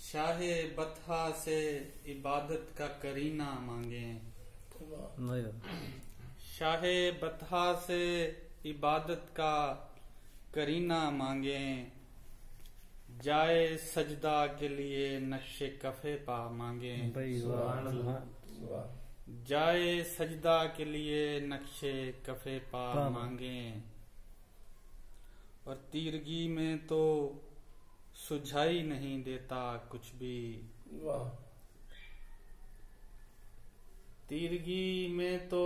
शाहे बतहा से इबादत का करीना मांगे। शाहे बतहा से इबादत का करीना मांगे। जाए सजदा के लिए नक्शे कफे पा मांगे। जाए सजदा के लिए नक्शे कफे पा मांगे। और तीरगी में तो सुझाई नहीं देता कुछ भी। तीरगी में तो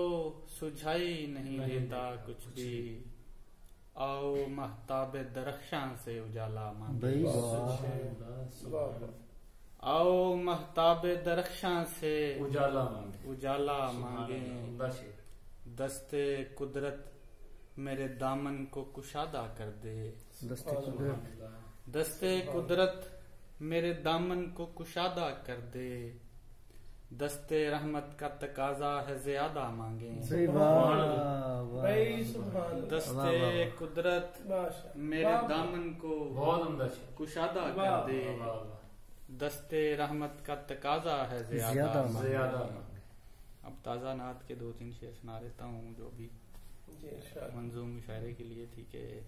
सुझाई नहीं देता कुछ भी। आओ महताबे दरख्शां से उजाला मांगे। आओ महताबे दरख्शां से उजाला मांगे। दस्ते कुदरत मेरे दामन को कुशादा कर दे। दस्ते कुदरत मेरे दामन को कुशादा कर दे। दस्ते रहमत का तकाजा है ज्यादा मांगे। दस्ते कुदरत मेरे दामन को कुशादा कर दे। दस्ते रहमत का तकाजा है ज्यादा मांगे। अब ताजा नात के 2-3 शेर सुना देता हूँ जो भी मंजूम मुशायरे के लिए। ठीक है।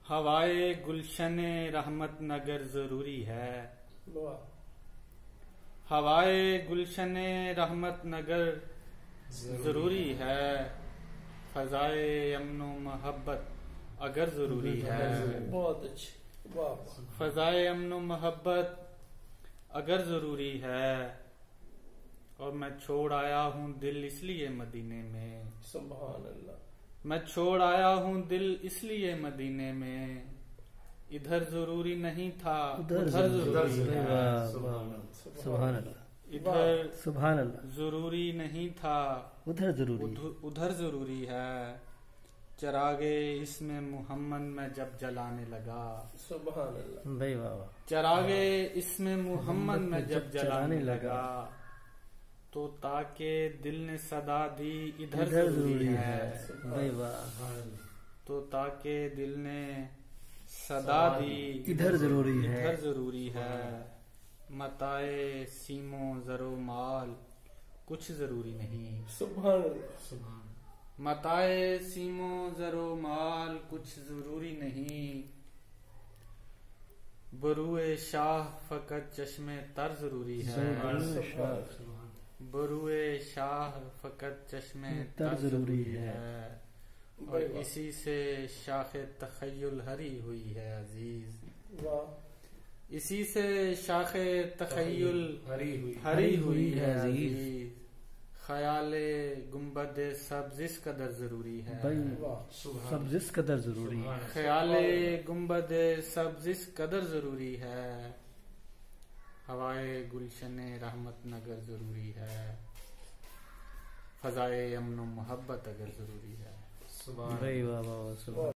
हवाए गुलशने रहमत नगर जरूरी है। हवाए गुलशने रहमत नगर जरूरी है। फजाए अमनो मोहब्बत अगर जरूरी है। बहुत अच्छे। फजाए अमनो मोहब्बत अगर जरूरी है। और मैं छोड़ आया हूँ दिल इसलिए मदीने में। सुभान अल्लाह। मैं छोड़ आया हूँ दिल इसलिए मदीने में। इधर जरूरी नहीं था उधर जरूरी है। सुभान अल्लाह। इधर सुभान अल्लाह। जरूरी नहीं था उधर जरूरी है। चरागे इसमें मोहम्मद में जब जलाने लगा। सुभान अल्लाह। भाई वाह। चरागे इसमें मोहम्मद में जब जलाने लगा। तो ताके दिल ने सदा दी इधर जरूरी है। भाई वाह। तो ताके दिल ने सदा दी इधर जरूरी है। इधर जरूरी है। मताए सीमो जरो माल कुछ जरूरी नहीं। सुभान अल्लाह। मताए सीमो जरो माल कुछ जरूरी नहीं। बरुए शाह फकत चश्मे तर जरूरी है। बरुए शाह फकत चश्मे तर जरूरी है। और इसी से शाखे तखय्युल हरी हुई है अजीज। इसी से शाखे तखय्युल हरी हुई है अजीज। ख्याले गुम्बदे सब्ज इस कदर जरूरी है। सब्ज इस कदर जरूरी है। ख्याले गुम्बदे सब्ज इस कदर जरूरी है। हवाए गुलशने रहमत नगर जरूरी है। फजाए अमन मोहब्बत अगर जरूरी है। भाई वाह वाह।